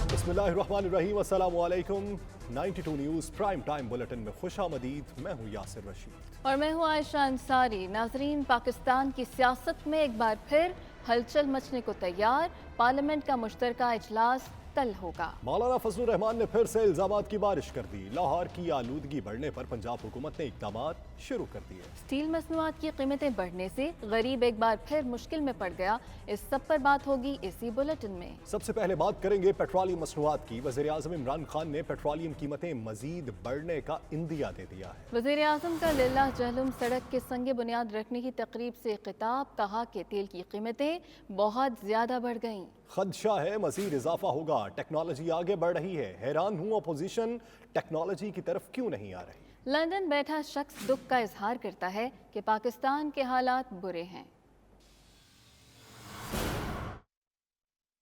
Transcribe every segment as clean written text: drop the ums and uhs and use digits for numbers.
بسم اللہ الرحمن الرحیم، السلام علیکم۔ 92 نیوز پرائم ٹائم بلیٹن میں خوش آمدید۔ میں ہوں یاسر رشید اور میں ہوں عائشہ انصاری۔ ناظرین، پاکستان کی سیاست میں ایک بار پھر ہلچل مچنے کو تیار۔ پارلیمنٹ کا مشترکہ اجلاس کل ہوگا۔ مولانا فضل الرحمان نے پھر سے الزامات کی بارش کر دی۔ لاہور کی آلودگی بڑھنے پر پنجاب حکومت نے اقدامات شروع کر دیے۔ اسٹیل مصنوعات کی قیمتیں بڑھنے سے غریب ایک بار پھر مشکل میں پڑ گیا۔ اس سب پر بات ہوگی اسی بلیٹن میں۔ سب سے پہلے بات کریں گے پیٹرولیم مصنوعات کی۔ وزیر اعظم عمران خان نے پیٹرولیم قیمتیں مزید بڑھنے کا اندیہ دے دیا ہے۔ وزیر اعظم کا للہ جہلم سڑک کے سنگ بنیاد رکھنے کی تقریب سے خطاب، کہا کہ تیل کی قیمتیں بہت زیادہ بڑھ گئیں۔ خدشہ ہے مزید اضافہ ہوگا، ٹیکنالوجی آگے بڑھ رہی ہے، حیران ہوں اپوزیشن ٹیکنالوجی کی طرف کیوں نہیں آ رہی۔ لندن بیٹھا شخص دکھ کا اظہار کرتا ہے کہ پاکستان کے حالات برے ہیں۔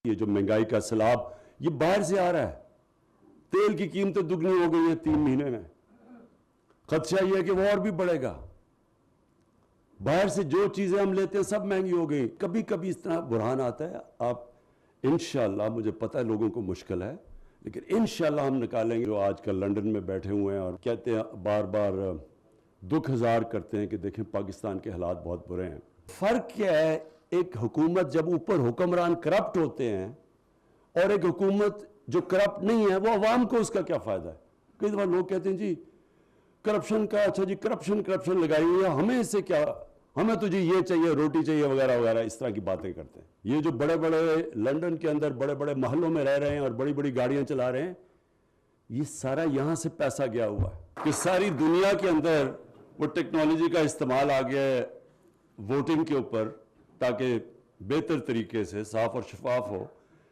یہ جو مہنگائی کا سیلاب یہ باہر سے آ رہا ہے، تیل کی قیمتیں دگنی ہو گئی ہیں 3 مہینے میں۔ خدشہ یہ ہے کہ وہ اور بھی بڑھے گا۔ باہر سے جو چیزیں ہم لیتے ہیں سب مہنگی ہو گئی۔ کبھی کبھی اس طرح بحران آتا ہے، آپ انشاءاللہ، مجھے پتہ ہے لوگوں کو مشکل ہے، لیکن انشاءاللہ ہم نکالیں گے۔ جو آج کل لنڈن میں بیٹھے ہوئے ہیں اور کہتے ہیں، بار بار دکھ اظہار کرتے ہیں کہ دیکھیں پاکستان کے حالات بہت برے ہیں۔ فرق کیا ہے؟ ایک حکومت جب اوپر حکمران کرپٹ ہوتے ہیں اور ایک حکومت جو کرپٹ نہیں ہے، وہ عوام کو اس کا کیا فائدہ ہے؟ کئی دفعہ لوگ کہتے ہیں جی کرپشن کا، اچھا جی کرپشن لگائی ہوئی ہے، ہمیں اس سے کیا، ہمیں تو جی یہ چاہیے، روٹی چاہیے وغیرہ وغیرہ، اس طرح کی باتیں کرتے ہیں۔ یہ جو بڑے بڑے لنڈن کے اندر بڑے بڑے محلوں میں رہ رہے ہیں اور بڑی بڑی گاڑیاں چلا رہے ہیں، یہ سارا یہاں سے پیسہ گیا ہوا ہے کہ ساری دنیا کے اندر وہ ٹیکنالوجی کا استعمال آ گیا ہے ووٹنگ کے اوپر، تاکہ بہتر طریقے سے صاف اور شفاف ہو۔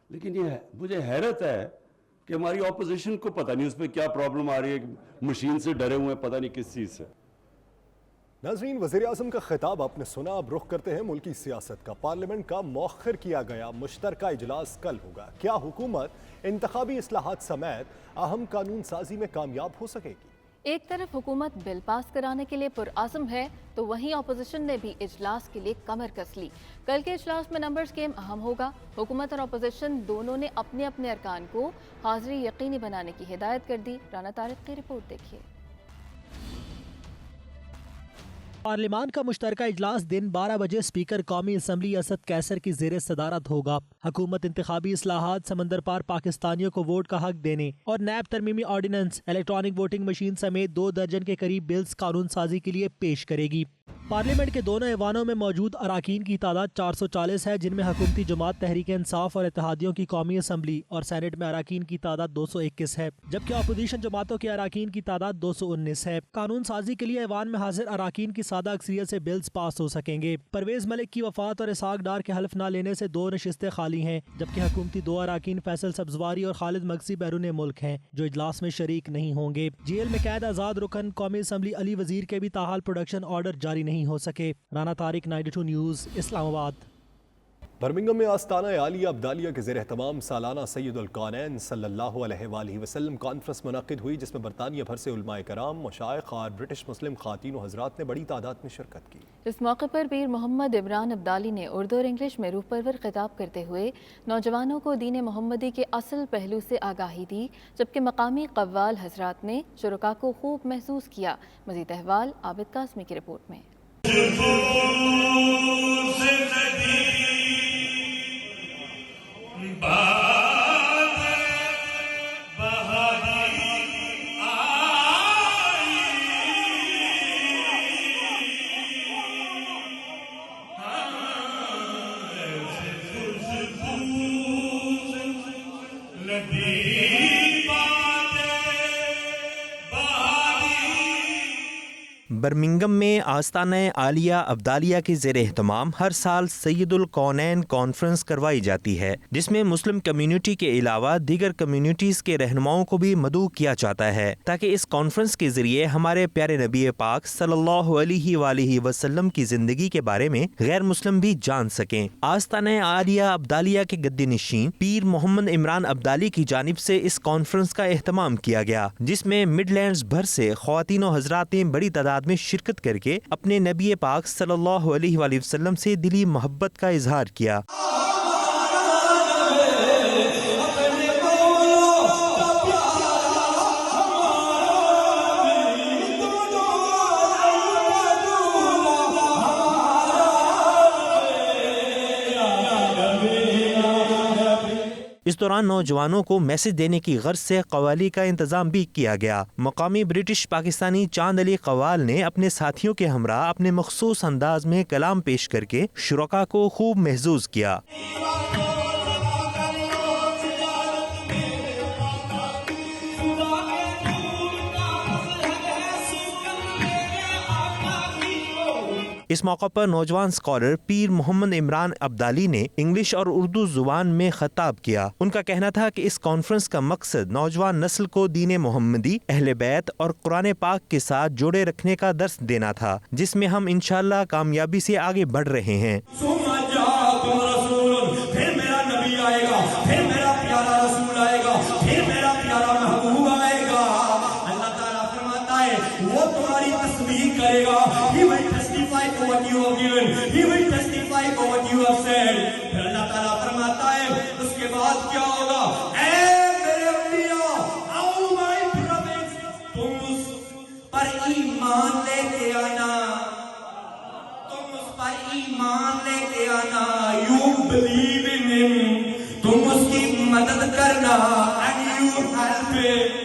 لیکن یہ مجھے حیرت ہے کہ ہماری اپوزیشن کو پتہ نہیں اس پہ کیا پرابلم آ رہی ہے، مشین سے ڈرے ہوئے ہیں، پتہ نہیں کس چیز سے۔ ناظرین، وزیر اعظم کا خطاب آپ نے سنا، اب رخ کرتے ہیں ملکی سیاست کا۔ پارلیمنٹ کا مؤخر کیا گیا مشترکہ اجلاس کل ہوگا۔ کیا حکومت انتخابی اصلاحات سمیت اہم قانون سازی میں کامیاب ہو سکے گی؟ ایک طرف حکومت بل پاس کرانے کے لیے پرعزم ہے تو وہیں اپوزیشن نے بھی اجلاس کے لیے کمر کس لی۔ کل کے اجلاس میں نمبرز گیم اہم ہوگا۔ حکومت اور اپوزیشن دونوں نے اپنے اپنے ارکان کو حاضری یقینی بنانے کی ہدایت کر دی۔ رانا طارق کی رپورٹ دیکھیے۔ پارلیمان کا مشترکہ اجلاس دن 12 بجے اسپیکر قومی اسمبلی اسد قیصر کی زیر صدارت ہوگا۔ حکومت انتخابی اصلاحات، سمندر پار پاکستانیوں کو ووٹ کا حق دینے اور نیب ترمیمی آرڈیننس، الیکٹرانک ووٹنگ مشین سمیت 2 درجن کے قریب بلز قانون سازی کے لیے پیش کرے گی۔ پارلیمنٹ کے دونوں ایوانوں میں موجود اراکین کی تعداد 440 ہے، جن میں حکومتی جماعت تحریک انصاف اور اتحادیوں کی قومی اسمبلی اور سینٹ میں اراکین کی تعداد 221 ہے، جبکہ اپوزیشن جماعتوں کے اراکین کی تعداد 219 ہے۔ قانون سازی کے لیے ایوان میں حاضر اراکین کی سادہ اکثریت سے بلز پاس ہو سکیں گے۔ پرویز ملک کی وفات اور اسحاق ڈار کے حلف نہ لینے سے 2 نشستیں خالی ہیں، جبکہ حکومتی 2 اراکین فیصل سبزواری اور خالد مگسی بیرون ملک ہیں، جو اجلاس میں شریک نہیں ہوں گے۔ جیل میں قید آزاد رکن قومی اسمبلی علی وزیر کے بھی تاحال پروڈکشن آرڈر جاری نہیں ہو سکے۔ رانا طارق، 92 نیوز، اسلام آباد۔ برمنگھم میں آستانہ عالیہ ابدالیہ کے زیر اہتمام سالانہ سید الکونین صلی اللہ علیہ وآلہ وسلم کانفرنس منعقد ہوئی، جس میں برطانیہ بھر سے علماء کرام، مشائخ اور برٹش مسلم خواتین و حضرات نے بڑی تعداد میں شرکت کی۔ اس موقع پر پیر محمد عمران ابدالی نے اردو اور انگلش میں روح پرور خطاب کرتے ہوئے نوجوانوں کو دین محمدی کے اصل پہلو سے آگاہی دی، جبکہ مقامی قوال حضرات نے شرکاء کو خوب محسوس کیا۔ مزید احوال عابد قاسمی کی رپورٹ میں۔ برمنگھم میں آستانہ عالیہ ابدالیہ کے زیر اہتمام ہر سال سید الکونین کانفرنس کروائی جاتی ہے، جس میں مسلم کمیونٹی کے علاوہ دیگر کمیونٹیز کے رہنماؤں کو بھی مدعو کیا جاتا ہے، تاکہ اس کانفرنس کے ذریعے ہمارے پیارے نبی پاک صلی اللہ علیہ وآلہ وسلم کی زندگی کے بارے میں غیر مسلم بھی جان سکیں۔ آستانہ عالیہ ابدالیہ کے گدی نشین پیر محمد عمران ابدالی کی جانب سے اس کانفرنس کا اہتمام کیا گیا، جس میں مڈ لینڈز بھر سے خواتین و حضرات نے بڑی تعداد میں شرکت کر کے اپنے نبی پاک صلی اللہ علیہ وآلہ وسلم سے دلی محبت کا اظہار کیا۔ इस दौरान नौजवानों को मैसेज देने की गर्ज से कव्वाली का इंतजाम भी किया गया। मकामी ब्रिटिश पाकिस्तानी चांद अली कव्वाल ने अपने साथियों के हमरा अपने मखसूस अंदाज में कलाम पेश करके शुरका को खूब महजूज किया। इस मौके पर नौजवान स्कॉलर पीर मोहम्मद इमरान अब्दाली ने इंग्लिश और उर्दू जुबान में खिताब किया। उनका कहना था कि इस कॉन्फ्रेंस का मकसद नौजवान नस्ल को दीन मोहम्मदी, अहले बैत और कुरान पाक के साथ जोड़े रखने का दर्स देना था, जिसमें हम इंशाअल्लाह कामयाबी से आगे बढ़ रहे हैं। What you have given, he will testify for what you have said. फिर अल्लाह ताला फरमाता है उसके बाद क्या होगा? ऐ मेरे अंबिया, आओ my prophets, तुम उस पर ईमान लेके आना, तुम उस पर ईमान लेके आना, you believe in him, तुम उसकी मदद करना, and you help him.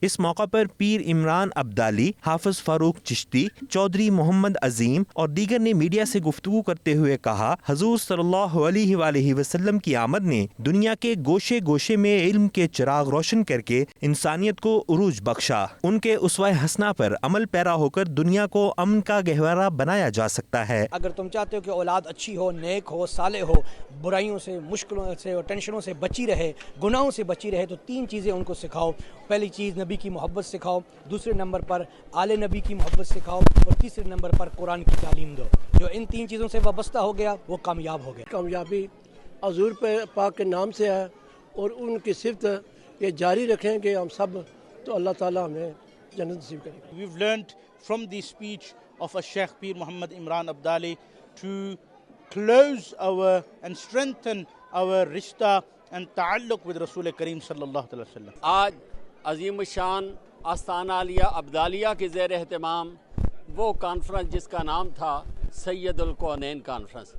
इस मौका पर पीर इमरान अब्दाली, हाफिज फारूक चिश्ती, चौधरी मोहम्मद अजीम और दीगर ने मीडिया से गुफ्तगू करते हुए कहा, हजूर सल्लल्लाहु अलैहि वसल्लम की आमद ने दुनिया के गोशे गोशे में इल्म के चिराग रोशन करके इंसानियत को उरूज बख्शा। उनके उसवा हसना पर अमल पैरा होकर दुनिया को अमन का गहवारा बनाया जा सकता है। अगर तुम चाहते हो कि औलाद अच्छी हो, नेक हो, साले हो, बुराइयों से, मुश्किलों से और टेंशनों से बची रहे, गुनाहों से बची रहे, तो 3 चीज़ें उनको सिखाओ। पहली चीज़ नबी की मोहब्बत सिखाओ, दूसरे नंबर पर आले नबी की मोहब्बत सिखाओ और तीसरे नंबर पर कुरान की तालीम दो। जो इन 3 चीज़ों से वाबस्ता हो गया वो कामयाब हो गया। कामयाबी हजूर पाक के नाम से है और उनकी सिफत ये जारी रखेंगे हम सब, तो अल्लाह ताला हमें जन्नत नसीब करेगा। We've learned from the speech of Sheikh Pir Muhammad Imran Abdali to close our and strengthen our rishta and ta'alluq with Rasul Kareem sallallahu alaihi wasallam. आज अजीम शान आस्ताना आलिया अब्दालिया के ज़ेर एहतमाम वो कॉन्फ्रेंस जिसका नाम था सैयदुल कौनैन कॉन्फ्रेंस।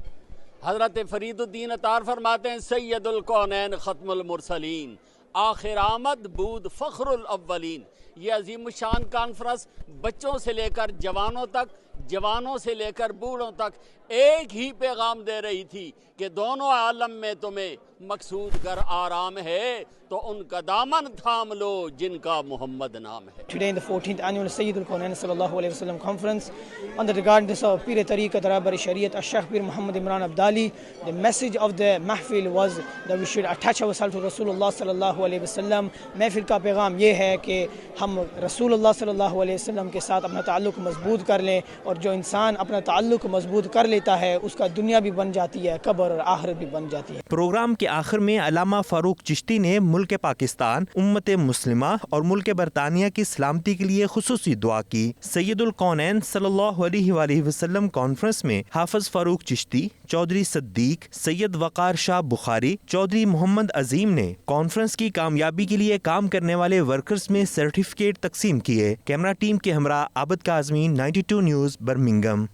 हज़रत फरीदुद्दीन अतार फरमाते हैं, सैयदुल कौनैन ख़त्मुल मुरसलीन, आखिर आमद बूद फ़ख्रुल अव्वलीन। ये अजीम शान कॉन्फ्रेंस बच्चों से लेकर जवानों तक, जवानों से लेकर बूढ़ों तक एक ही पैगाम दे रही थी कि दोनों आलम में तुम्हें मकसूद गर आराम है, तो उनका दामन थाम लो जिनका मोहम्मद नाम है। Today in the 14th annual Sayyidul Kaunain sallallahu alaihi wasallam conference on the regardless of Pir Tariqat Rahbar Shariat Sheikh Pir Muhammad Imran Abdali, the message of the mahfil was that we should attach ourselves to Rasulullah sallallahu alaihi wasallam। महफिल का पैगाम ये है कि हम रसूलुल्लाह सल्लल्लाहु अलैहि वसल्लम के साथ अपना ताल्लुक़ मजबूत कर लें, और जो इंसान अपना ताल्लुक़ मजबूत कर लेता है उसका दुनिया भी बन जाती है, कब्र और आखिरत भी बन जाती है। प्रोग्राम के आखिर में अल्लामा फारूक चिश्ती ने मुल्क पाकिस्तान, उम्मत मुस्लिमा और मुल्क बरतानिया की सलामती के लिए खुसूसी दुआ की। सैयदुल कौनैन सल्लल्लाहु अलैहि वसल्लम कॉन्फ्रेंस में हाफिज फारूक चिश्ती, चौधरी सद्दीक, सैयद वकार शाह बुखारी, चौधरी मोहम्मद अजीम ने कॉन्फ्रेंस की कामयाबी के लिए काम करने वाले वर्कर्स में सर्टिफिकेट तकसीम किए। कैमरा टीम के हमरा आबद काज़मी, 92 न्यूज़, बर्मिंघम।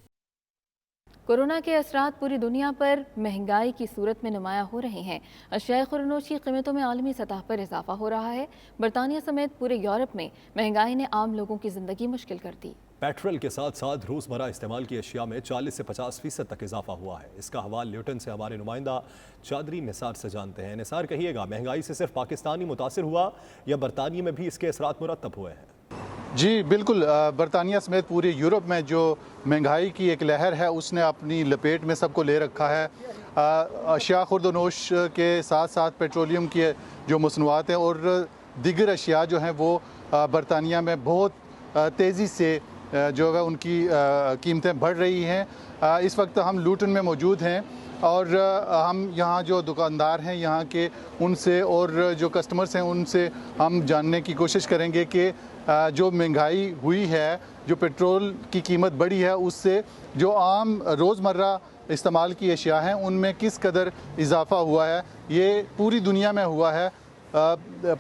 कोरोना के असरात पूरी दुनिया पर महंगाई की सूरत में नुमाया हो रहे हैं। अशिया खुरनोश की कीमतों में आलमी सतह पर इजाफा हो रहा है। बरतानिया समेत पूरे यूरोप में महंगाई ने आम लोगों की ज़िंदगी मुश्किल कर दी। पेट्रोल के साथ साथ रोज़मर्रा इस्तेमाल की अशिया में 40 से 50% तक इजाफा हुआ है। इसका हवाला ल्यूटन से हमारे नुमाइंदा चौधरी निसार से जानते हैं। निसार, कहिएगा, महंगाई से सिर्फ पाकिस्तान ही मुतासिर हुआ या बरतानिया में भी इसके असरात मुरतब हुए हैं? जी बिल्कुल, बरतानिया समेत पूरे यूरोप में जो महंगाई की एक लहर है उसने अपनी लपेट में सबको ले रखा है। अशिया खुर्दनोश के साथ साथ पेट्रोलियम के जो मसनूआत हैं और दीगर अशिया जो हैं वो बरतानिया में बहुत तेज़ी से जो है उनकी कीमतें बढ़ रही हैं। इस वक्त हम लूटन में मौजूद हैं और हम यहाँ जो दुकानदार हैं यहाँ के उनसे और जो कस्टमर्स हैं उनसे हम जानने की कोशिश करेंगे कि जो महंगाई हुई है, जो पेट्रोल की कीमत बढ़ी है, उससे जो आम रोज़मर्रा इस्तेमाल की अशिया हैं उनमें किस कदर इजाफ़ा हुआ है। ये पूरी दुनिया में हुआ है।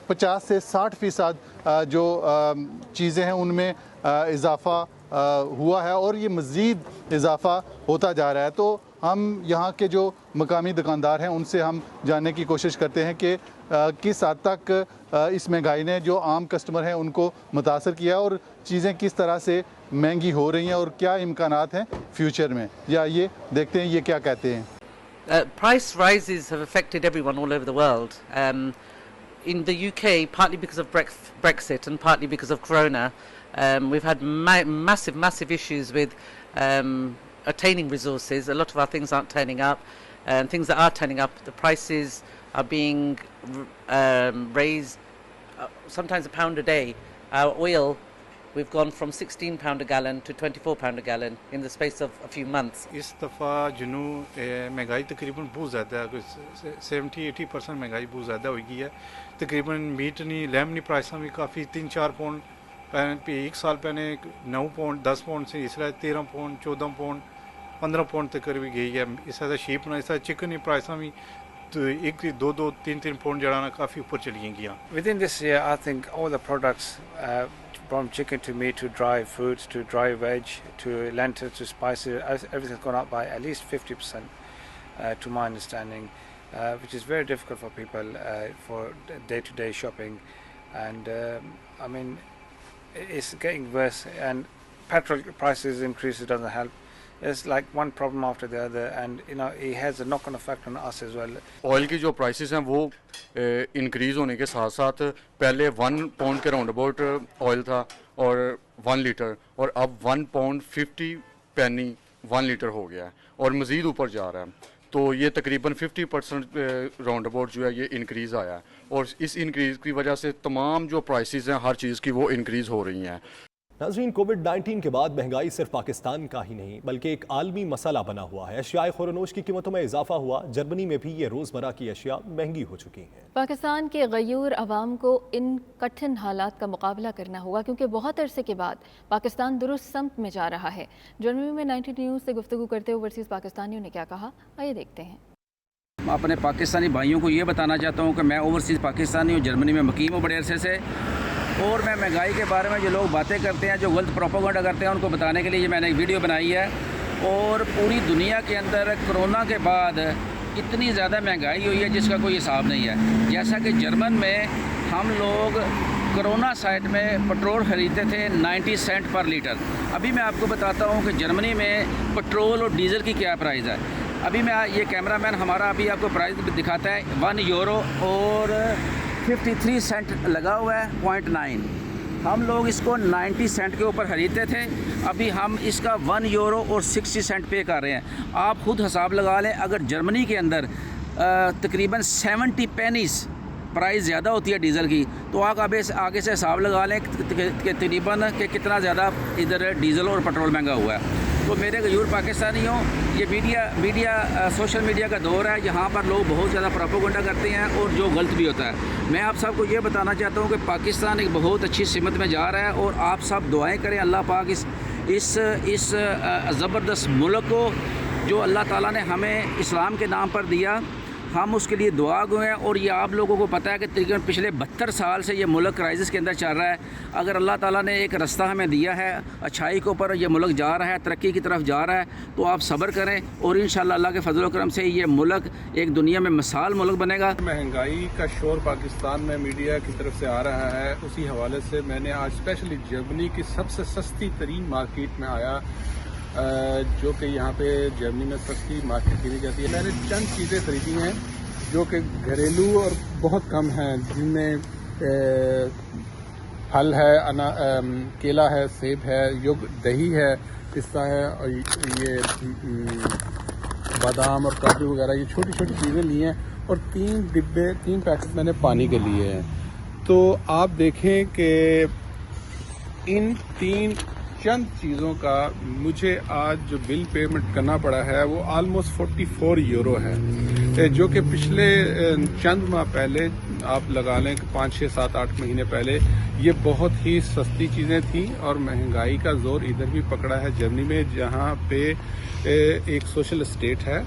50 से 60% जो चीज़ें हैं उनमें इजाफ़ा हुआ है और ये मज़ीद इजाफ़ा होता जा रहा है। तो ہم یہاں کے جو مقامی دکاندار ہیں ان سے ہم جاننے کی کوشش کرتے ہیں کہ کس حد تک اس مہنگائی نے جو عام کسٹمر ہیں ان کو متاثر کیا اور چیزیں کس طرح سے مہنگی ہو رہی ہیں اور کیا امکانات ہیں فیوچر میں. یا یہ دیکھتے ہیں یہ کیا کہتے ہیں. Price rises have affected everyone all over the world. In the UK, partly because of Brexit and partly because of Corona, we've had massive issues with attaining resources. A lot of our things aren't turning up, and things that are turning up, the prices are being raised sometimes £1 a day. Our oil, we've gone from £16 a gallon to £24 a gallon in the space of a few months. اس دفعہ جنوں مہنگائی تقریباً بہت زیادہ ہے, 70-80% مہنگائی بہت زیادہ ہوئی گئی ہے. تقریباً میٹ نہیں لیمنی پرائساں بھی کافی 3-4 پاؤنڈ ایک سال پہلے 9 پاؤنڈ 10 پاؤنڈ سے اس طرح 13 پاؤنڈ 14 پاؤنڈ 15 پاؤنڈ تک بھی گئی ہے. اس طرح شیپ نہ اس طرح چکن کی پرائساں بھی تو 1-2-3 پاؤنڈ جڑانا کافی اوپر چلی گئی. Within this year, I think all the products from chicken to meat to dry fruits to dry veg to lentils to spices, everything's gone up by at least 50% to my understanding, which is very difficult for people for day-to-day shopping. And I mean, it's getting worse, and petrol prices increases doesn't help. It's like one problem after the other, and you know it has a knock-on effect on us as well. Oil کی جو prices ہیں وہ increase ہونے کے ساتھ ساتھ پہلے 1 pound کے راؤنڈ اباؤٹ آئل تھا اور 1 لیٹر, اور اب 1 پاؤنڈ 50 پینی 1 لیٹر ہو گیا ہے اور مزید اوپر جا رہا ہے. تو یہ تقریباً 50% راؤنڈ اباؤٹ جو ہے یہ انکریز آیا ہے, اور اس انکریز کی وجہ سے تمام جو پرائسز ہیں ہر چیز کی وہ انکریز ہو رہی ہیں. ناظرین, کووڈ-19 کے بعد مہنگائی صرف پاکستان کا ہی نہیں بلکہ ایک عالمی مسئلہ بنا ہوا ہے. اشیاء خورنوش کی قیمتوں میں اضافہ ہوا. جرمنی میں بھی یہ روزمرہ کی اشیاء مہنگی ہو چکی ہیں. پاکستان کے غیور عوام کو ان کٹھن حالات کا مقابلہ کرنا ہوگا کیونکہ بہت عرصے کے بعد پاکستان درست سمت میں جا رہا ہے. جرمنی میں 90 نیوز سے گفتگو کرتے اوورسیز پاکستانیوں نے کیا کہا, آئیے دیکھتے ہیں. میں اپنے پاکستانی بھائیوں کو یہ بتانا چاہتا ہوں کہ میں اوورسیز پاکستانی ہوں, جرمنی میں مقیم ہوں بڑے عرصے سے, اور میں مہنگائی کے بارے میں جو لوگ باتیں کرتے ہیں, جو غلط پروپیگنڈا کرتے ہیں, ان کو بتانے کے لیے یہ میں نے ایک ویڈیو بنائی ہے. اور پوری دنیا کے اندر کرونا کے بعد اتنی زیادہ مہنگائی ہوئی ہے جس کا کوئی حساب نہیں ہے. جیسا کہ جرمن میں ہم لوگ کرونا سائٹ میں پٹرول خریدتے تھے 90 سینٹ پر لیٹر. ابھی میں آپ کو بتاتا ہوں کہ جرمنی میں پٹرول اور ڈیزل کی کیا پرائز ہے. ابھی میں یہ کیمرہ مین ہمارا ابھی آپ کو پرائز دکھاتا ہے. 1 یورو اور 53 سینٹ لگا ہوا ہے 0.9. ہم لوگ اس کو 90 سینٹ کے اوپر خریدتے تھے, ابھی ہم اس کا 1 یورو اور 60 سینٹ پے کر رہے ہیں. آپ خود حساب لگا لیں, اگر جرمنی کے اندر تقریباً 70 پینیز پرائز زیادہ ہوتی ہے ڈیزل کی, تو آپ آگے سے حساب لگا لیں کہ تقریباً کہ کتنا زیادہ ادھر ڈیزل اور پٹرول مہنگا ہوا ہے. تو میرے غیور پاکستانیوں, یہ میڈیا سوشل میڈیا کا دور ہے, یہاں پر لوگ بہت زیادہ پروپیگنڈا کرتے ہیں اور جو غلط بھی ہوتا ہے. میں آپ سب کو یہ بتانا چاہتا ہوں کہ پاکستان ایک بہت اچھی سمت میں جا رہا ہے, اور آپ سب دعائیں کریں اللہ پاک اس زبردست ملک کو جو اللہ تعالیٰ نے ہمیں اسلام کے نام پر دیا, ہم اس کے لیے دعا گو ہیں. اور یہ آپ لوگوں کو پتہ ہے کہ تقریباً پچھلے 72 سال سے یہ ملک کرائسس کے اندر چل رہا ہے. اگر اللہ تعالیٰ نے ایک رستہ ہمیں دیا ہے اچھائی کے اوپر, یہ ملک جا رہا ہے, ترقی کی طرف جا رہا ہے, تو آپ صبر کریں, اور انشاءاللہ اللہ کے فضل و کرم سے یہ ملک ایک دنیا میں مثال ملک بنے گا. مہنگائی کا شور پاکستان میں میڈیا کی طرف سے آ رہا ہے, اسی حوالے سے میں نے آج اسپیشلی جرمنی کی سب سے سستی ترین مارکیٹ میں آیا, جو کہ یہاں پہ جرمنی میں سستی مارکیٹ گنی جاتی ہے. میں نے چند چیزیں خریدی ہیں جو کہ گھریلو اور بہت کم ہیں, جن میں پھل ہے, کیلا ہے, سیب ہے, دہی ہے, پستہ ہے, اور یہ بادام اور کاجو وغیرہ, یہ چھوٹی چھوٹی چیزیں لی ہیں, اور 3 پیکٹ میں نے پانی کے لیے ہیں. تو آپ دیکھیں کہ ان 3 چند چیزوں کا مجھے آج جو بل پیمنٹ کرنا پڑا ہے وہ آلموسٹ 44 یورو ہے, جو کہ پچھلے چند ماہ پہلے آپ لگا لیں کہ 5, 6, 7, 8 مہینے پہلے یہ بہت ہی سستی چیزیں تھیں. اور مہنگائی کا زور ادھر بھی پکڑا ہے جرمنی میں, جہاں پہ ایک سوشل اسٹیٹ ہے,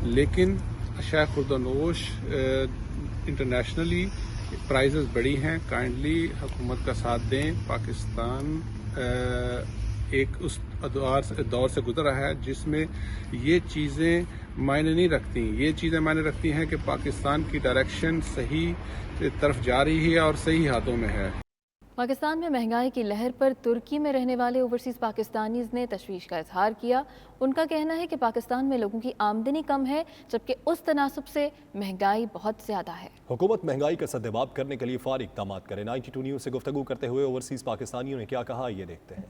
لیکن اشیاء خوردونوش انٹرنیشنلی پرائزز بڑی ہیں. کائنڈلی حکومت کا ساتھ دیں. پاکستان ایک اس دور سے گزر رہا ہے جس میں یہ چیزیں معنی نہیں رکھتی. یہ چیزیں معنی رکھتی ہیں کہ پاکستان کی ڈائریکشن صحیح طرف جا رہی ہے اور صحیح ہاتھوں میں ہے. پاکستان میں مہنگائی کی لہر پر ترکی میں رہنے والے اوورسیز پاکستانیز نے تشویش کا اظہار کیا. ان کا کہنا ہے کہ پاکستان میں لوگوں کی آمدنی کم ہے جبکہ اس تناسب سے مہنگائی بہت زیادہ ہے. حکومت مہنگائی کا سدباب کرنے کے لیے فوری اقدامات کرے. 92 نیوز سے گفتگو کرتے ہوئے اوورسیز پاکستانیوں نے کیا کہا یہ دیکھتے ہیں.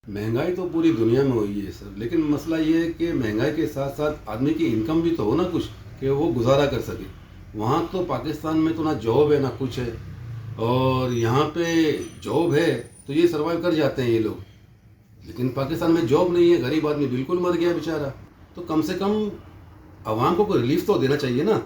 مہنگائی تو پوری دنیا میں ہوئی ہے سر، لیکن مسئلہ یہ ہے کہ مہنگائی کے ساتھ ساتھ آدمی کی انکم بھی تو ہو نا کچھ کہ وہ گزارا کر سکے. وہاں تو پاکستان میں تو نہ جاب ہے نہ کچھ ہے، اور یہاں پہ جاب ہے تو یہ سروائیو کر جاتے ہیں یہ لوگ. لیکن پاکستان میں جاب نہیں ہے، غریب آدمی بالکل مر گیا بیچارہ. تو کم سے کم عوام کو کوئی ریلیف تو دینا چاہیے نا.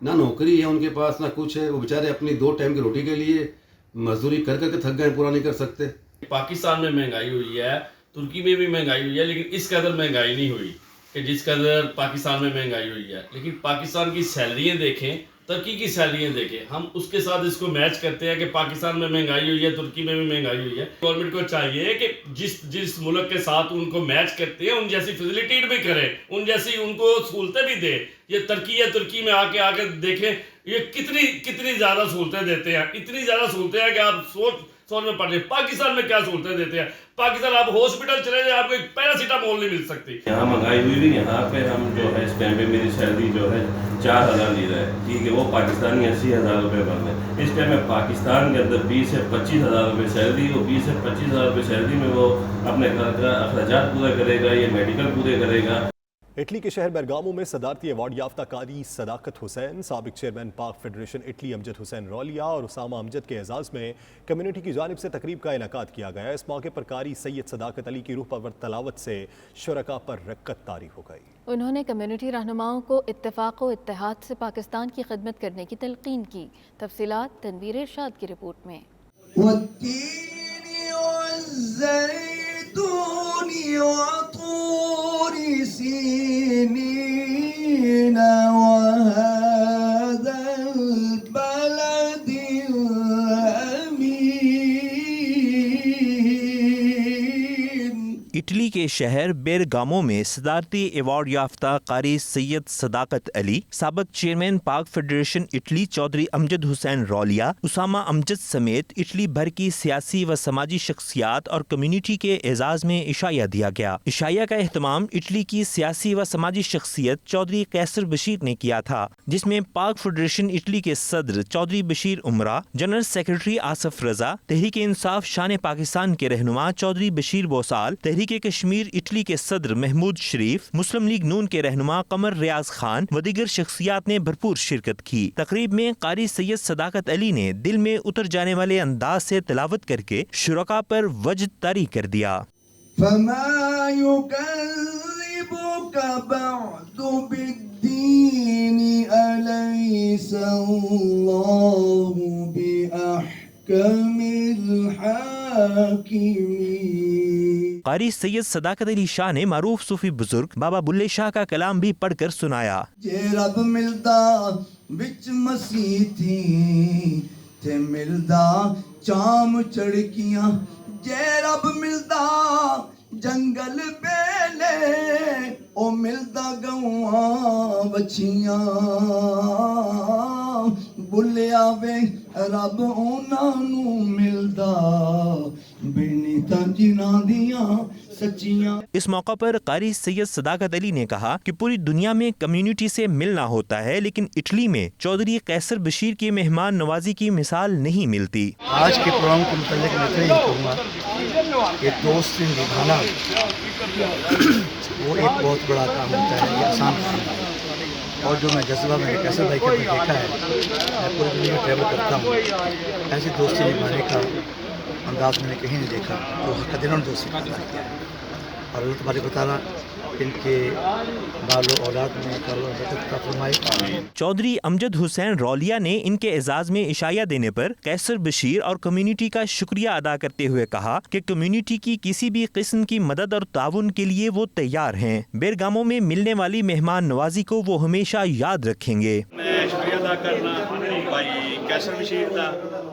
نہ نوکری ہے ان کے پاس نہ کچھ ہے، وہ بیچارے اپنی 2 ٹائم کی روٹی کے لیے مزدوری کر کر کے تھک گئے، پورا نہیں کر سکتے. پاکستان میں مہنگائی ہوئی ہے، ترکی میں بھی مہنگائی ہوئی ہے، لیکن اس قدر مہنگائی نہیں ہوئی کہ جس قدر پاکستان میں مہنگائی ہوئی ہے. لیکن پاکستان کی سیلریاں دیکھیں، ترکی کی سیلریاں دیکھیں، ہم اس کے ساتھ اس کو میچ کرتے ہیں کہ پاکستان میں مہنگائی ہوئی ہے، ترکی میں بھی مہنگائی ہوئی ہے. گورنمنٹ کو چاہیے کہ جس ملک کے ساتھ ان کو میچ کرتے ہیں ان جیسی فیسیلیٹیٹ بھی کرے، ان جیسی ان کو سہولتیں بھی دے. یہ ترکی ہے، ترکی میں آ کے دیکھیں یہ کتنی زیادہ سہولتیں دیتے ہیں. اتنی زیادہ سہولتیں ہیں کہ آپ سوچ میں پڑ رہے. پاکستان میں کیا سہولتیں دیتے ہیں؟ پاکستان آپ ہاسپٹل چلے جائیں آپ کو ایک پیراسیٹامول نہیں مل سکتی. یہاں مہنگائی ہوئی بھی، یہاں پہ ہم جو ہے اس ٹائم پہ میری سیلری جو ہے 4000 لے رہا ہے، ٹھیک ہے، وہ پاکستانی 80,000 روپے بن رہے ہیں. اس ٹائم میں پاکستان کے اندر 20 سے 25,000 روپے سیلری، وہ 20 سے 25,000 روپے سیلری میں وہ اپنے گھر کا اخراجات پورے کرے گا، یہ میڈیکل پورے کرے گا. اٹلی کے شہر برگامو میں صدارتی ایوارڈ یافتہ قاری صداقت حسین، سابق چیئرمین پاک فیڈریشن اٹلی امجد حسین رولیا اور اسامہ امجد کے اعزاز میں کمیونٹی کی جانب سے تقریب کا انعقاد کیا گیا. اس موقع پر قاری سید صداقت علی کی روح پرور تلاوت سے شرکاء پر رکعت طاری ہو گئی. انہوں نے کمیونٹی رہنماؤں کو اتفاق و اتحاد سے پاکستان کی خدمت کرنے کی تلقین کی. تفصیلات تنویر ارشاد کی رپورٹ میں. اٹلی کے شہر بیرگامو میں صدارتی ایوارڈ یافتہ قاری سید صداقت علی، سابق چیئرمین پاک فیڈریشن اٹلی چودھری امجد حسین رولیا، اسامہ امجد سمیت اٹلی بھر کی سیاسی و سماجی شخصیات اور کمیونٹی کے اعزاز میں عشائیہ دیا گیا. عشائیہ کا اہتمام اٹلی کی سیاسی و سماجی شخصیت چودھری قیصر بشیر نے کیا تھا، جس میں پاک فیڈریشن اٹلی کے صدر چودھری بشیر عمرہ، جنرل سیکرٹری آصف رضا، تحریک انصاف شان پاکستان کے رہنما چودھری بشیر بوسال، تحریک کشمیر اٹلی کے صدر محمود شریف، مسلم لیگ نون کے رہنما قمر ریاض خان و دیگر شخصیات نے بھرپور شرکت کی. تقریب میں قاری سید صداقت علی نے دل میں اتر جانے والے انداز سے تلاوت کر کے شرکاء پر وجد طاری کر دیا. فما يكذبك بعد بالدين أليس الله بأحكم الحاكمين. قاری سید صداقت علی شاہ نے معروف صوفی بزرگ بابا بلے شاہ کا کلام بھی پڑھ کر سنایا. جے رب ملدا وچ مسیح تھی تے ملدا چام چڑکیاں، جے رب ملدا جنگل بیلے او ملدا گواں بچیاں، بلیا وے رب انہاں نوں ملدا بنیتاں جنہاں دیاں سچیاں. اس موقع پر قاری سید صداقت علی نے کہا کہ پوری دنیا میں کمیونٹی سے ملنا ہوتا ہے، لیکن اٹلی میں چودھری قیصر بشیر کی مہمان نوازی کی مثال نہیں ملتی. آج کے پروگرام کے متعلق میں تو یہ کہوں گا کہ دوست نبھانا وہ ایک بہت بڑا کام ہوتا ہے، یہ آسان کام ہے. اور جو میں جذبہ میں نے قیصر بھائی کے اندر دیکھا ہے، میں پوری دنیا میں ٹریول کرتا ہوں، ایسی دوستی نبھانے کا انداز میں نے کہیں نہیں دیکھا جو حق دلوں نے دوستی نبھانا کیا. اور اللہ تبارک و تعالیٰ ان کے بال و اولاد میں برکت فرمائے. چودھری امجد حسین رولیا نے ان کے اعزاز میں عشائیہ دینے پر قیصر بشیر اور کمیونٹی کا شکریہ ادا کرتے ہوئے کہا کہ کمیونٹی کی کسی بھی قسم کی مدد اور تعاون کے لیے وہ تیار ہیں. بیرگامو میں ملنے والی مہمان نوازی کو وہ ہمیشہ یاد رکھیں گے. میں شکریہ ادا کرنا بھائی قیصر بشیر دا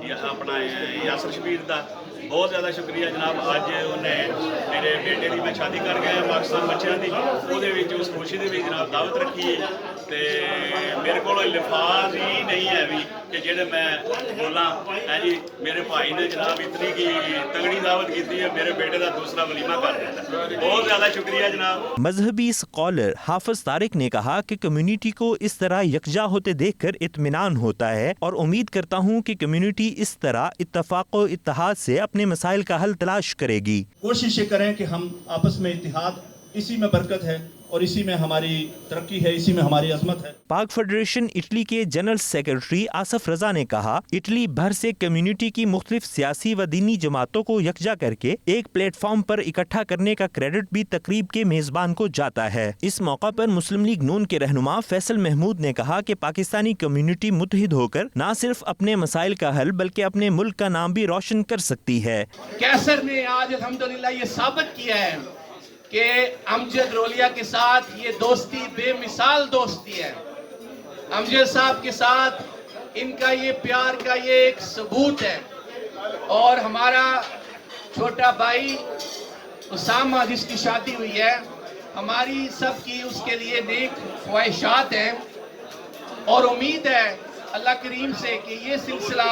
یا اپنا یاسر شبیر دا ਬਹੁਤ ਜ਼ਿਆਦਾ ਸ਼ੁਕਰੀਆ ਜਨਾਬ। ਅੱਜ ਉਹਨੇ ਮੇਰੇ ਬੇਟੇ ਦੀ ਮੈਂ ਸ਼ਾਦੀ ਕਰ ਗਿਆ ਪਾਕਿਸਤਾਨ ਬੱਚਿਆਂ ਦੀ, ਉਹਦੇ ਵਿੱਚ ਉਸ ਖੁਸ਼ੀ ਦੇ ਵਿੱਚ ਜਨਾਬ ਦਾਵਤ ਰੱਖੀ ਹੈ ਤੇ ਮੇਰੇ ਕੋਲ ਲਿਫਾਜ਼ ਹੀ ਨਹੀਂ ਹੈ ਵੀ ਕਿ ਜਿਹੜੇ ਮੈਂ ਬੋਲਾਂ ਹੈ ਜੀ। ਮੇਰੇ ਭਾਈ ਨੇ ਜਨਾਬ ਇਤਨੀ की तगड़ी दावत की थी, मेरे बेटे का दूसरा वलीमा कर देता। बहुत ज़्यादा शुक्रिया जनाब। मजहबी स्कॉलर हाफिज तारिक ने कहा कि कम्युनिटी को इस तरह यकजा होते देखकर इत्मीनान होता है और उम्मीद करता हूँ कि कम्युनिटी इस तरह इत्तफाक व इत्तेहाद से अपने मसाइल का हल तलाश करेगी। कोशिश करें कि हम आपस में इत्तेहाद, इसी में बरकत है और इसी में हमारी तरक्की है, इसी में हमारी अजमत है। पाक फेडरेशन इटली के जनरल सेक्रेटरी आसफ रजा ने कहा, इटली भर से कम्युनिटी की मुख्तलिफ सियासी व दीनी जमातों को यकजा करके एक प्लेटफॉर्म पर इकट्ठा करने का क्रेडिट भी तकरीब के मेजबान को जाता है। इस मौका पर मुस्लिम लीग नून के रहनुमा फैसल महमूद ने कहा कि पाकिस्तानी कम्युनिटी मुत्तहिद होकर न सिर्फ अपने मसाइल का हल बल्कि अपने मुल्क का नाम भी रोशन कर सकती है। कैसर ने आज अल्हम्दुलिल्लाह ये साबित किया है कि अमजद रोलिया के साथ ये दोस्ती बेमिसाल दोस्ती है। अमजद साहब के साथ इनका ये प्यार का ये एक सबूत है। और हमारा छोटा भाई उसामा जिसकी शादी हुई है, हमारी सबकी उसके लिए नेक ख्वाहिशात हैं और उम्मीद है अल्लाह करीम से कि ये सिलसिला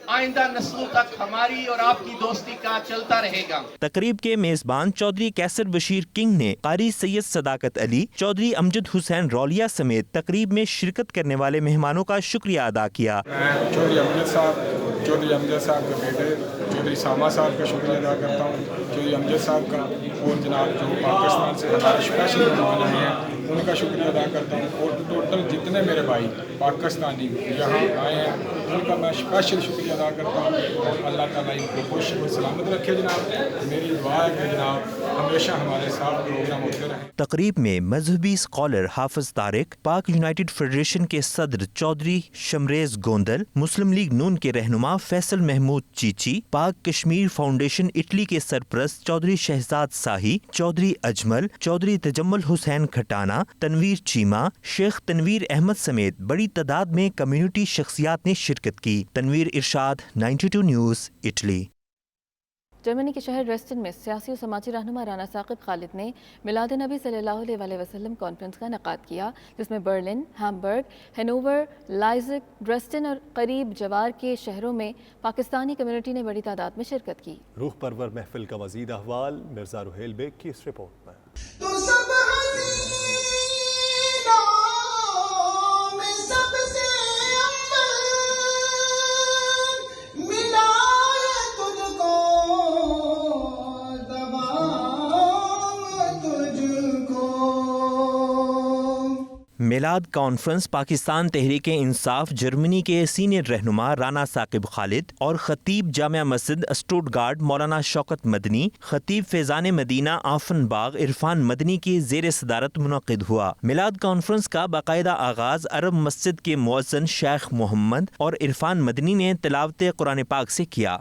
आइंदा नस्लों तक हमारी और आपकी दोस्ती का चलता रहेगा। तकरीब के मेजबान चौधरी कैसर बशीर किंग ने कारी सैयद सदाकत अली, चौधरी अमजद हुसैन रौलिया समेत तकरीब में शिरकत करने वाले मेहमानों का शुक्रिया अदा किया। चौधरी अमजद साहब के बेटे चौधरी सामा साहब का शुक्रिया अदा करता हूँ, चौधरी अमजद साहब का, और जनाब जो पाकिस्तान से हमारे स्पेशल मेहमान आए हैं उनका शुक्रिया अदा करता हूँ, और टोटल जितने मेरे भाई पाकिस्तानी यहाँ आए हैं उनका मैं स्पेशल शुक्रिया अदा करता हूँ। अल्लाह ताला इनको खुश और सलामत रखे जनाब। मेरी दुआ है कि जनाब हमेशा हमारे साथ प्रोग्राम होते रहें। तकरीब में मजहबी स्कॉलर हाफिज तारिक, पाक यूनाइटेड फेडरेशन के सदर चौधरी शमरेज गोंदल, मुस्लिम लीग नून के रहनुमा फैसल महमूद चीची, पाक कश्मीर फाउंडेशन इटली के सरप्रस्त चौधरी शहजाद साही, चौधरी अजमल, चौधरी तजम्मुल हुसैन खटाना, तनवीर चीमा, शेख तनवीर अहमद समेत बड़ी तादाद में कम्युनिटी शख्सियात ने शिरकत की। तनवीर इरशाद, 92 न्यूज़, इटली। जर्मनी के शहर ड्रेस्टन में सियासी और समाजी रहनुमा राना साकिब खालिद ने मिलाद नबी सल्लल्लाहु अलैहि वसल्लम कॉन्फ्रेंस का इनेकाद किया, जिसमें बर्लिन, हैम्बर्ग, हैनोवर, लाइजिक, ड्रेस्टन और करीब जवार के शहरों में पाकिस्तानी कम्युनिटी ने बड़ी तादाद में शिरकत की। रूह परवर महफिल का मजीद अहवाल मिर्जा रुहेल बेग की इस रिपोर्ट में। मिलाद कॉन्फ्रेंस पाकिस्तान तहरीक इंसाफ जर्मनी के सीनियर रहनुमा राना साकिब खालिद और खतीब जामिया मस्जिद स्टुटगार्ट मौलाना शौकत मदनी, खतीब फैज़ान मदीना आफन बाग इरफान मदनी की ज़ेर सदारत मुनक़िद हुआ। मिलाद कॉन्फ्रेंस का बाकायदा आगाज़ अरब मस्जिद के मुअज़्ज़िन शेख मोहम्मद और इरफान मदनी ने तिलावत कुरान पाक से किया।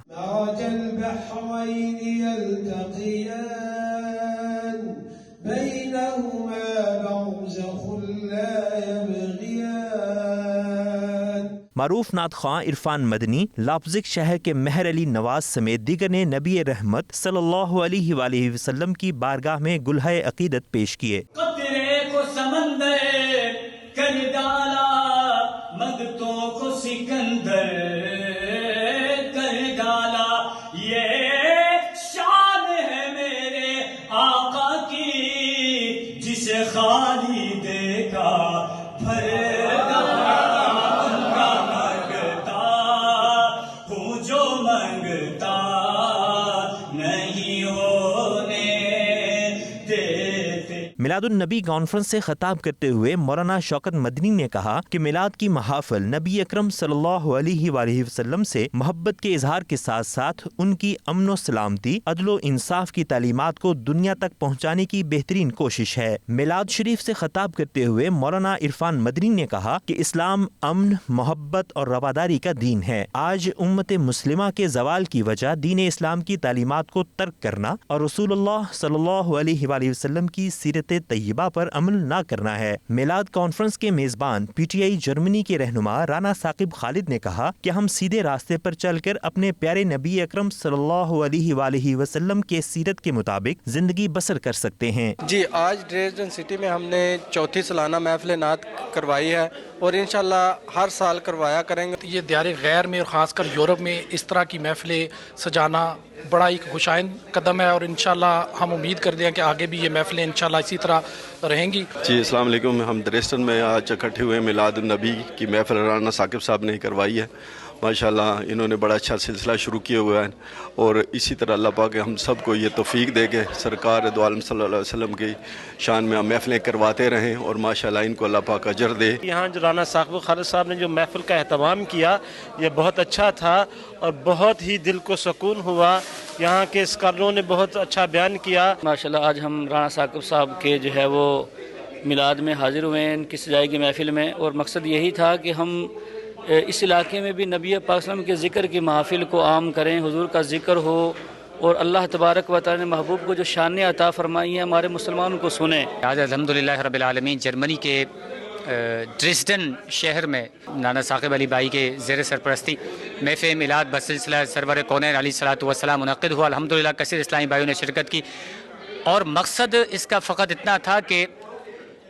मारूफ नात ख़्वां इरफान मदनी, लापजिक शहर के महर अली नवाज समेत दीगर ने नबी रहमत सल्लल्लाहु अलैहि वसल्लम की बारगाह में गुलहाए अकीदत पेश किए। कतरे को समंदर कर डाला, मगतों को सिकंदर कर डाला, ये शान है मेरे आका की, जिसे खाली देखा भरेगा मिलादुन नबी कॉन्फ्रेंस से खिताब करते हुए मौलाना शौकत मदनी ने कहा कि मिलाद की महाफिल नबी अकरम सल्लल्लाहु अलैहि वसल्लम से मोहब्बत के इजहार के साथ साथ उनकी अमन व सलामती, अदलो इंसाफ की तालीमात को दुनिया तक पहुँचाने की बेहतरीन कोशिश है। मिलाद शरीफ से खिताब करते हुए मौलाना इरफान मदनी ने कहा कि इस्लाम अमन, मोहब्बत और रवादारी का दीन है। आज उम्मत मुस्लिमा के जवाल की वजह दीन इस्लाम की तालीमात को तर्क करना और रसूलुल्लाह सल्लल्लाहु अलैहि वसल्लम की सीरत तय्यबा पर अमल न करना है। मिलाद कॉन्फ्रेंस के मेजबान PTI जर्मनी के रहनुमा राना साकिब खालिद ने कहा कि हम सीधे रास्ते पर चलकर अपने प्यारे नबी अकरम सल्लल्लाहु अलैहि वसल्लम के सीरत के मुताबिक जिंदगी बसर कर सकते हैं। जी, आज ड्रेसडन सिटी में हमने चौथी सालाना महफिल नात करवाई है और इंशाल्लाह हर साल करवाया करेंगे। ये दियारे गैर में और ख़ासकर यूरोप में इस तरह की महफिलें सजाना बड़ा एक खुशाइन कदम है और इंशाल्लाह हम उम्मीद करते हैं कि आगे भी ये महफिलें इंशाल्लाह इसी तरह रहेंगी। जी, अस्सलाम वालेकुम। हम ड्रेसडन में आज इकट्ठे हुए मिलाद नबी की महफिल राना साकिब साहब ने करवाई है। माशाल्लाह इन्होंने बड़ा अच्छा सिलसिला शुरू किया हुआ है और इसी तरह अल्लाह पाक हम सबको ये तौफीक दे के सरकार दो आलम सल्लल्लाहु अलैहि वसल्लम की शान में हम महफिलें करवाते रहें और माशाल्लाह इनको अल्लाह पाक अजर दे। यहाँ जो राना साकिब खालिद साहब ने जो महफिल का एहतमाम किया ये बहुत अच्छा था और बहुत ही दिल को सुकून हुआ। यहाँ के स्कॉलरों ने बहुत अच्छा बयान किया। माशाल्लाह आज हम राना साकिब साहब के जो है वो मिलाद में हाजिर हुए हैं इनकी सजाई की महफिल में और मकसद यही था कि हम इस इलाके में भी नबी पाक सल्लल्लाहु अलैहि वसल्लम के ज़िक्र की महफिल को आम करें, हुजूर का ज़िक्र हो और अल्लाह तबारक व तआला ने महबूब को जो शान अता फरमाई है हमारे मुसलमानों को सुने। आज अल्हम्दुलिल्लाह रब्बिल आलमीन जर्मनी के ड्रेसडन शहर में नाना साकिब अली भाई के ज़ेर सरपरस्ती महफ़िल मिलाद बसिलसिला सरवर कौनैन अलैहिस्सलातु वस्सलाम मुनक़्क़िद हुआ। अल्हम्दुलिल्लाह कसीर इस्लामी भाइयों ने शिरकत की और मकसद इसका फ़कत इतना था कि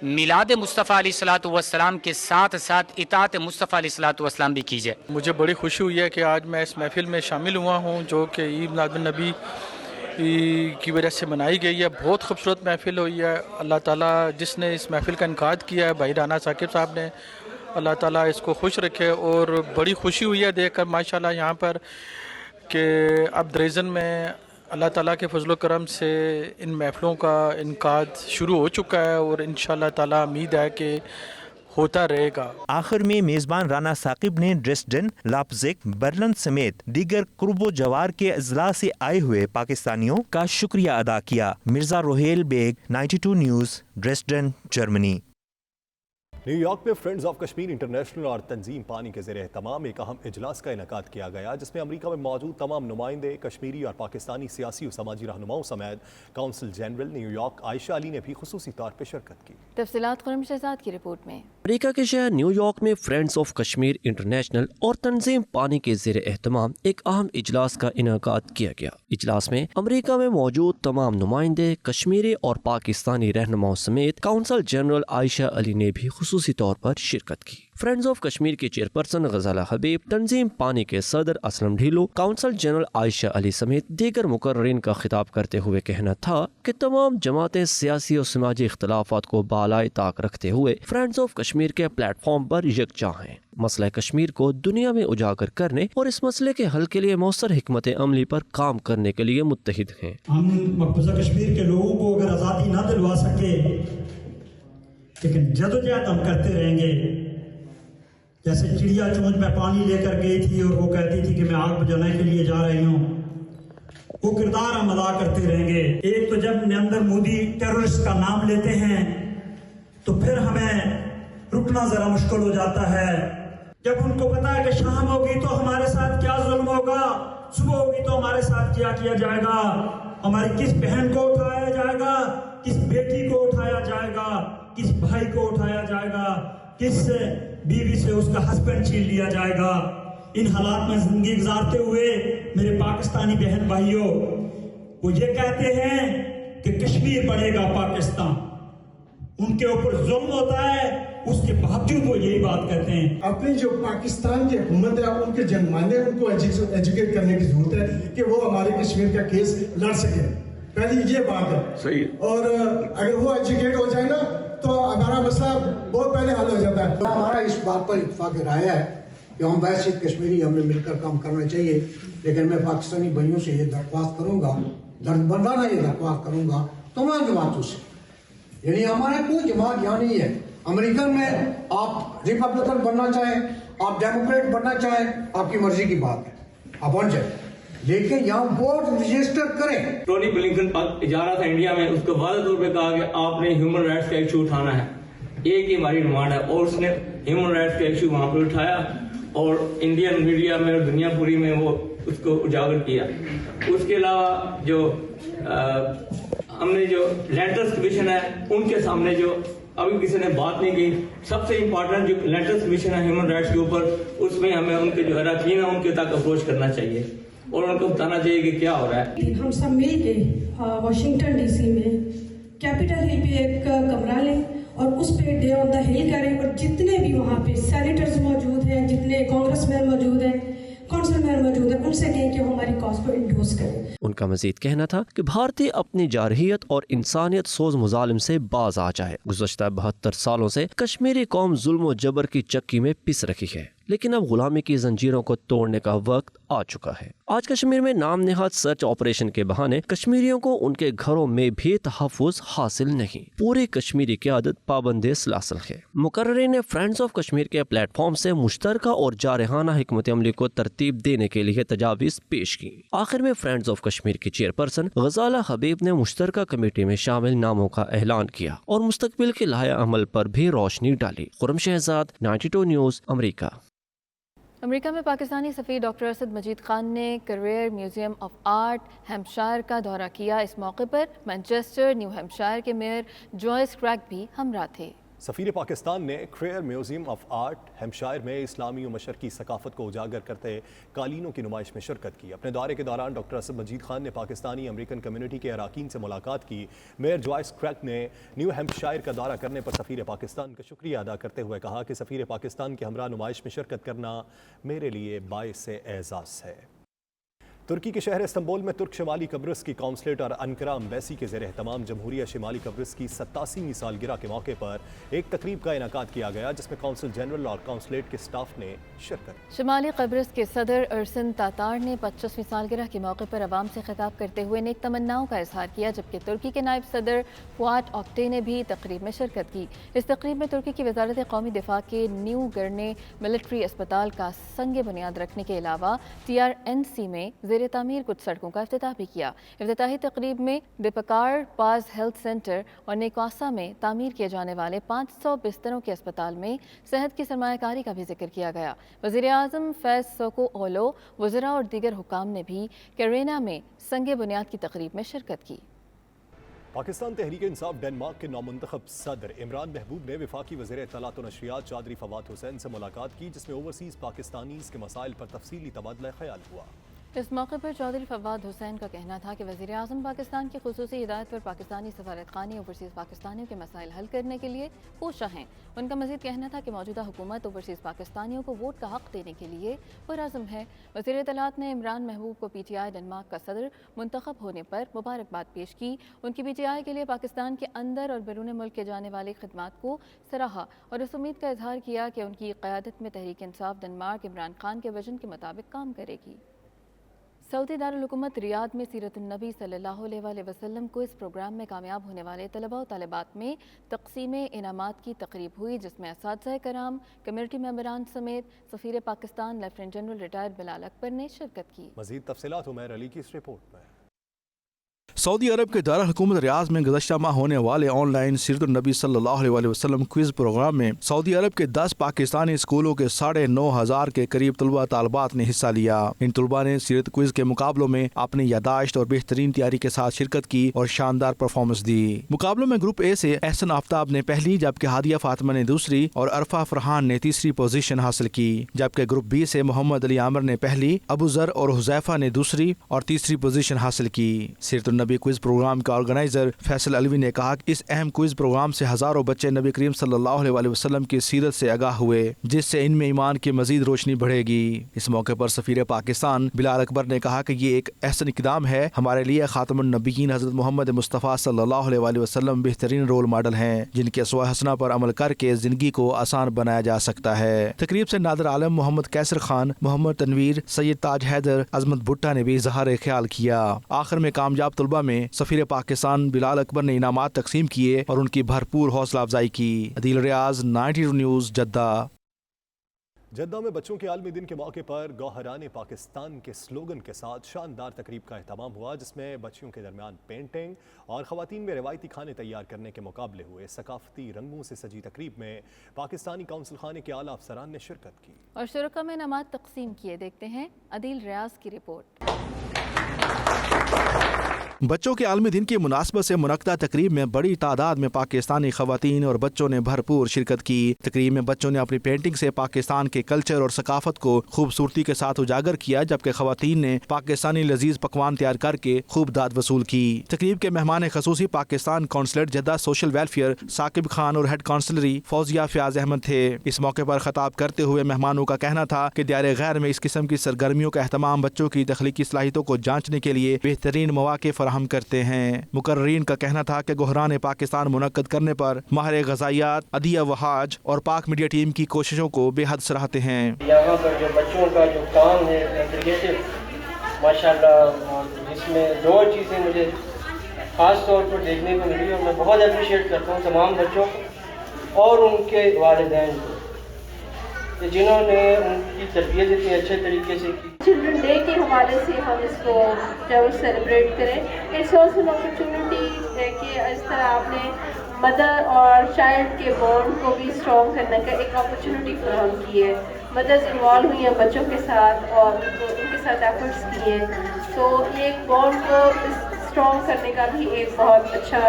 मिलाद मुस्तफ़ा अलैहिस्सलातु वस्सलाम के साथ साथ इताअत मुस्तफ़ा अलैहिस्सलातु वस्सलाम भी की जाए। मुझे बड़ी खुशी हुई है कि आज मैं इस महफिल में शामिल हुआ हूँ जो कि ईद मिलादुन नबी की वजह से मनाई गई है। बहुत खूबसूरत महफिल हुई है। अल्लाह ताला जिसने इस महफिल का इनकाद किया है भाई राना साकिब साहब ने, अल्लाह ताला इसको खुश रखे और बड़ी खुशी हुई है देखकर माशाल्लाह यहाँ पर कि अब ड्रेसडन में अल्लाह ताला के फजल करम से इन महफिलों का इनकाद शुरू हो चुका है और इंशाअल्लाह ताला उम्मीद है कि होता रहेगा। आखिर में मेजबान राना साकिब ने ड्रेसडन, लाइप्ज़िग, बर्लिन समेत दीगर कुर्बो जवार के अजला से आए हुए पाकिस्तानियों का शुक्रिया अदा किया। Mirza Rohail Baig, 92 news, Dresden, Germany. New York में फ्रेंड्स ऑफ कश्मीर इंटरनेशनल और तंजीम पानी के ज़ेर एहतमाम एक अहम इजलास का इनेकाद किया गया जिसमें अमेरिका में मौजूद तमाम नुमाइंदे, कश्मीरी और पाकिस्तानी सियासी और समाजी रहनुमाओं समेत council general New York Ayesha Ali ने भी खुसूसी तौर पर शिरकत की। तफसीलात खुर्रम शहजाद की रिपोर्ट में। अमेरिका के शहर न्यूयॉर्क में फ्रेंड्स ऑफ कश्मीर इंटरनेशनल और तंजीम पानी के ज़ेर एहतमाम एक अहम इजलास का इनेकाद किया गया। इजलास में अमेरिका में मौजूद तमाम नुमाइंदे, कश्मीरी और पाकिस्तानी रहनुमाओं समेत काउंसिल जनरल आयशा अली ने भी खुसूसी तौर पर शिरकत की। फ्रेंड्स ऑफ कश्मीर के चेयरपर्सन गजाला हबीब, तंजीम पानी के सदर असलम ढीलो, काउंसिल जनरल आयशा अली समेत दीगर मुकर्ररीन का खिताब करते हुए कहना था कि तमाम जमातें सियासी और समाजी इख्तलाफात को बालाए ताक रखते हुए फ्रेंड्स ऑफ कश्मीर के प्लेटफॉर्म पर यकजा हैं। मसला कश्मीर को दुनिया में उजागर करने और इस मसले के हल के लिए मौसर हिकमत अमली पर काम करने के लिए मुत्तहिद हैं। हम मकबूजा कश्मीर के लोगों को अगर आज़ादी ना दिलवा सके लेकिन जदोजहद हम करते रहेंगे। जैसे चिड़िया चोंच में पानी लेकर गई थी और वो कहती थी कि मैं आग बुझाने के लिए जा रही हूँ, वो किरदार हम अदा करते रहेंगे। एक तो जब नरेंद्र मोदी टेररिस्ट का नाम लेते हैं तो फिर हमें रुकना जरा मुश्किल हो जाता है। जब उनको पता है कि शाम होगी तो हमारे साथ क्या जुल्म होगा, सुबह होगी तो हमारे साथ क्या किया जाएगा, हमारी किस बहन को उठाया जाएगा, किस बेटी को उठाया जाएगा, किस भाई को उठाया जाएगा, किस बीवी से उसका हस्बैंड छीन लिया जाएगा। इन हालात में जिंदगी गुजारते हुए मेरे पाकिस्तानी बहन भाइयों, वो ये कहते हैं कि कश्मीर बनेगा पाकिस्तान, उनके ऊपर जुल्म होता है, उसके बावजूद वो यही बात कहते हैं। अपनी जो पाकिस्तान की हुकूमत है उनके जनमाने उनको एजुकेट करने की जरूरत है कि वो हमारे कश्मीर का केस लड़ सके। पहली ये बात है सही। और अगर वो एजुकेट हो जाए ना तो हमारा मसला बहुत पहले हल हो जाता है। हमारा इस बात पर इत्तेफाक राय है कि हम वैसे कश्मीरी हमें मिलकर काम करना चाहिए, लेकिन मैं पाकिस्तानी भाइयों से ये दरख्वास्त करूंगा, दर्दमंदाना ये दरख्वास्त करूंगा तमाम जमातों से, यानी हमारा कोई जमात यहाँ नहीं है। अमेरिका में आप रिपब्लिकन बनना चाहें, आप डेमोक्रेट बनना चाहें, आपकी मर्जी की बात है, आप बन जाए, लेकिन यहाँ वोट रजिस्टर करें। टोनी ब्लिंकन जा रहा था इंडिया में, उसको वादे तौर पे कहा कि आपने ह्यूमन राइट्स का इशू उठाना है, एक ही हमारी डिमांड है, और उसने ह्यूमन राइट्स का इशू वहाँ पर उठाया और इंडियन मीडिया में और दुनिया पूरी में वो उसको उजागर किया। उसके अलावा जो हमने जो लैंडर्स कमीशन है उनके सामने जो अभी किसी ने बात नहीं की, सबसे इम्पोर्टेंट जो लैंडर्स कमीशन है ह्यूमन राइट्स के ऊपर, उसमें हमें उनके जो अरकान है उनके तक अप्रोच करना चाहिए और उनको बताना चाहिए कि क्या हो रहा है। हम सब मिल के वाशिंगटन DC में कैपिटल हिल पे एक कमरा लें और उस पे डे ऑन द हिल करें और जितने भी वहाँ पे सेनेटर्स मौजूद हैं, जितने कांग्रेसमैन मौजूद हैं, काउंसिलमैन मौजूद है, उनसे कहें कि वो हमारी कॉज को इंडोर्स करें। उनका मजीद कहना था कि भारतीय अपनी जारहियत और इंसानियत सोज मुजालिम से बाज आ जाए। गुज़श्ता 72 सालों से कश्मीरी कौम जुल्म और जबर की चक्की में पिस रही है, लेकिन अब गुलामी की जंजीरों को तोड़ने का वक्त आ चुका है। आज कश्मीर में नाम नेहाद सर्च ऑपरेशन के बहाने कश्मीरियों को उनके घरों में भी तहफ़्फ़ुज़ हासिल नहीं। पूरी कश्मीरी क़यादत पाबंद सलासल है। मुकर्रिरीन ने फ्रेंड्स ऑफ कश्मीर के प्लेटफॉर्म से मुश्तरका और जारहाना हिकमत अमली को तरतीब देने के लिए तजावीज़ पेश की। आखिर में फ्रेंड्स ऑफ कश्मीर की चेयरपर्सन गजाला हबीब ने मुश्तरका कमेटी में शामिल नामों का ऐलान किया और मुस्तकबिल के लाया अमल पर भी रोशनी डाली। खुरम शहजाद, 92 न्यूज़, अमरीका। अमेरिका में पाकिस्तानी सफ़ीर डॉक्टर असद मजीद खान ने करेयर म्यूज़ियम ऑफ आर्ट हैम्पशायर का दौरा किया। इस मौके पर मैनचेस्टर, न्यू हैम्पशायर के मेयर जॉयस क्रैक भी हमरा थे। सफ़ीर पाकिस्तान ने क्रेयर म्यूज़ियम ऑफ आर्ट हैम्पशायर में इस्लामी और मशरकी सकाफ़त को उजागर करते कालीनों की नुमाइश में शिरकत की। अपने दौरे के दौरान डॉक्टर असद मजीद खान ने पाकिस्तानी अमेरिकन कम्युनिटी के अरकान से मुलाकात की। मेयर जॉयस क्रैक ने न्यू हैम्पशायर का दौरा करने पर सफ़ीर पाकिस्तान का शुक्रिया अदा करते हुए कहा कि सफ़ीर पाकिस्तान के हमरा नुमाइश में शिरकत करना मेरे लिए बाइस एज़ाज़ है। तुर्की के शहर इस्तांबुल में तुर्क शिमाली कब्रिस की कौंसलेट और अनकरा एम्बेसी के ज़ेरे एहतमाम जमहूरिया शिमाली कब्रिस की 87वीं सालगिरह के मौके पर एक तकरीब का इनेकाद किया गया, जिसमें कौंसल जनरल और कौंसलेट के स्टाफ ने शिरकत। शिमाली कब्रिस के सदर अरसन तातार ने 25वीं सालगिरह के मौके पर आवाम से खिताब करते हुए नेक तमन्नाओं का इजहार किया, जबकि तुर्की के नायब सदर फुआद ऑक्टे ने भी तकरीब में शिरकत की। इस तकरीब में तुर्की की वजारत कौमी दिफा के न्यू गरने मिलिट्री अस्पताल का संग बुनियाद रखने के अलावा TRNC में ज़ेरे तामीर कुछ सड़कों का इफ्तिताह भी किया। इफ्तिताही तकरीब में बेपकार पास हेल्थ सेंटर और नेकासा में तामीर किए जाने वाले 500 बिस्तरों के अस्पताल में सेहत की सरमायाकारी का भी जिक्र किया गया। वज़ीर आज़म फैज़ सोको ओलो, वज़रा और दीगर हुकाम ने भी कैरेना में संग बुनियाद की तकरीब में शिरकत की। पाकिस्तान तहरीक इंसाफ डेनमार्क के नौमुंतखब सदर इमरान महबूब ने वफाकी वज़ीर इत्तलात व नशरियात चौधरी फवाद हुसैन से मुलाकात की, जिसमें ओवरसीज़ पाकिस्तानीज़ के मसाइल पर तफसीली तबादला ख्याल हुआ। इस मौके पर चौधरी फवाद हुसैन का कहना था कि वज़ीर आज़म पाकिस्तान की खुसूसी हिदायत पर पाकिस्तानी सफारतखाने ओवरसीज़ पाकिस्तानियों के मसाइल हल करने के लिए कोशा हैं। उनका मज़ीद कहना था कि मौजूदा हुकूमत ओवरसीज़ पाकिस्तानियों को वोट का हक़ देने के लिए पुरअज़्म है। वज़ीर इत्तलात ने इमरान महबूब को PTI डेनमार्क का सदर मुंतखब होने पर मुबारकबाद पेश की। उनकी PTI के लिए पाकिस्तान के अंदर और बैरून मुल्क के जाने वाली खिदमात को सराहा और इस उम्मीद का इजहार किया कि उनकी क़यादत में तहरीक इंसाफ डेनमार्क इमरान खान के विजन के मुताबिक काम करेगी। सऊदी दारुल हुकूमत रियाद में सीरत नबी सल्लल्लाहु अलैहि वसल्लम को इस प्रोग्राम में कामयाब होने वाले तलबा और तालिबात में तक़सीम इनामात की तकरीब हुई, जिसमें असातिज़ा कराम, कम्युनिटी मेंबरान समेत सफ़ीर Pakistan lieutenant general retired Bilal Akbar ने शिरकत की। मज़ीद तफ़सीलात उमैर अली की इस रिपोर्ट में। सऊदी अरब के दारुल हुकूमत रियाद में गुज़श्ता माह होने वाले ऑनलाइन सीरत नबी सल्लल्लाहु अलैहि वसल्लम क्विज प्रोग्राम में सऊदी अरब के 10 पाकिस्तानी स्कूलों के 9,500 के करीब तलबा तालबात ने हिस्सा लिया। इन तलबा ने सीरत क्विज के मुकाबलों में अपनी यादाश्त और बेहतरीन तैयारी के साथ शिरकत की और शानदार परफॉर्मेंस दी। मुकाबलों में ग्रुप ए से एहसन आफ्ताब ने पहली, जबकि हादिया फातिमा ने दूसरी और अरफा फरहान ने तीसरी पोजीशन हासिल की। जबकि ग्रुप बी से मोहम्मद अली आमिर ने पहली, अबू जर और हुजैफा ने दूसरी और तीसरी पोजीशन हासिल की। सीरत नबी क्विज प्रोग्राम के ऑर्गेनाइजर फैसल अलवी ने कहा कि इस अहम क्विज प्रोग्राम से हजारों बच्चे नबी करीम सल्लल्लाहु अलैहि वसल्लम की सीरत से आगाह हुए, जिससे इनमें ईमान की मजीद रोशनी बढ़ेगी। इस मौके पर सफीर पाकिस्तान बिलाल अकबर ने कहा कि ये एक ऐसा इक़दाम है हमारे लिए खातमुन नबीयीन हजरत मोहम्मद मुस्तफ़ा सल्लल्लाहु अलैहि वसल्लम बेहतरीन रोल मॉडल हैं, जिनके अस्वा हसना पर अमल करके जिंदगी को आसान बनाया जा सकता है। तकरीब से नादर आलम, मोहम्मद कैसर खान, मोहम्मद तनवीर, सैयद ताज हैदर, अजमत भुट्टा ने भी इज़हार ख्याल किया। आखिर में कामयाब तलबा में सफीर पाकिस्तान बिलाल अकबर ने इनामात तकसीम किए और उनकी भरपूर हौसला अफजाई की। अदील रियाज, 92 न्यूज़, जद्दा। जद्दा में बच्चों के आलमी दिन के मौके पर गौहराने पाकिस्तान के स्लोगन के साथ शानदार तकरीब का एहतमाम हुआ, जिसमें बच्चियों के दरमियान पेंटिंग और ख़वातीन में रिवायती खाने तैयार करने के मुकाबले हुए। सकाफती रंगों से सजी तकरीब में पाकिस्तानी काउंसिल खाने के आला अफसरान ने शिरकत की और शुरका में इनामात तकसीम किए। देखते हैं अदील रियाज की रिपोर्ट। बच्चों के आलमी दिन की मुनासबत से मुनक्दा तकरीब में बड़ी तादाद में पाकिस्तानी खवातीन और बच्चों ने भरपूर शिरकत की। तकरीब में बच्चों ने अपनी पेंटिंग से पाकिस्तान के कल्चर और सकाफत को खूबसूरती के साथ उजागर किया, जबकि खवातीन ने पाकिस्तानी लजीज पकवान तैयार करके खूब दाद वसूल की। तकरीब के मेहमान खसूसी Pakistan consulate Jeddah social welfare Saqib Khan और हेड काउंसलरी फौजिया फयाज अहमद थे। इस मौके पर खिताब करते हुए मेहमानों का कहना था कि दायरे गैर में इस किस्म की सरगर्मियों का एहतमाम बच्चों की तख्लीकी सलाहियतों को जांचने के लिए बेहतरीन मौके फराहम करते हैं। मुकर्रीन का कहना था कि गोहरान पाकिस्तान मुनक्कद करने पर माहिर ग़ज़ाइयात अदिया वहाज और पाक मीडिया टीम की कोशिशों को बेहद सराहते हैं। यहाँ पर जो बच्चों का जो काम है क्रिएटिव माशाल्लाह, जिसमें दो चीज़ें मुझे ख़ास तौर पर देखने को मिली और मैं बहुत अप्रिशिएट करता हूँ तमाम बच्चों को और उनके वालिदैन को, जिन्होंने उनकी तरबियत इतने अच्छे तरीके से की। चिल्ड्रन डे के हवाले से हम इसको जब सेलिब्रेट करें, इट्स ऑल्सो एन अपॉर्चुनिटी कि इस तरह आपने मदर और चाइल्ड के बॉन्ड को भी स्ट्रॉन्ग करने का एक अपॉर्चुनिटी फराहम की है। मदर्स इन्वॉल्व हुई हैं बच्चों के साथ और उनके साथ एफर्ट्स किए हैं, तो ये एक बॉन्ड को स्ट्रॉन्ग करने का भी एक बहुत अच्छा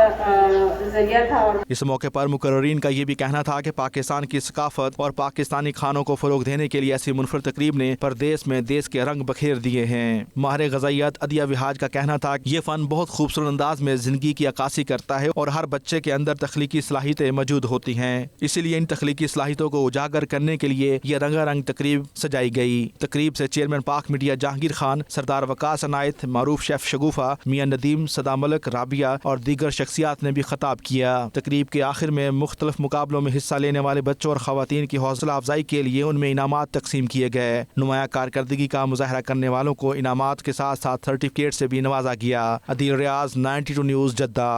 जरिया था। इस मौके पर मुकर्रीन का ये भी कहना था कि पाकिस्तान की सकाफत और पाकिस्तानी खानों को फरोग देने के लिए ऐसी मुनफरद तकरीब ने परदेश में देश के रंग बखेर दिए हैं। माहिर ग़ज़ाइयात अदिया विहाज का कहना था कि ये फ़न बहुत खूबसूरत अंदाज में ज़िंदगी की अक्कासी करता है और हर बच्चे के अंदर तख्लीकी सलाहियतें मौजूद होती हैं, इसीलिए इन तख्लीकी सलाहियतों को उजागर करने के लिए ये रंगारंग तकरीब सजाई गई। तकरीब से चेयरमैन पाक मीडिया जहांगीर खान, सरदार वकास अनायत, मारूफ शेफ शगुफा, मियां नदीम, सदा मलक, राबिया और दीगर शख्सियात ने भी खिताब किया। तकरीब के आखिर में मुख्तलिफ मुकाबलों में हिस्सा लेने वाले बच्चों और खवातीन की हौसला अफजाई के लिए उनमें इनामात तकसीम किए गए। नुमाया कारकर्दगी का मुजाहरा करने वालों को इनामात के साथ साथ सर्टिफिकेट से भी नवाजा गया। अदील रियाज, 92 न्यूज़, जद्दा।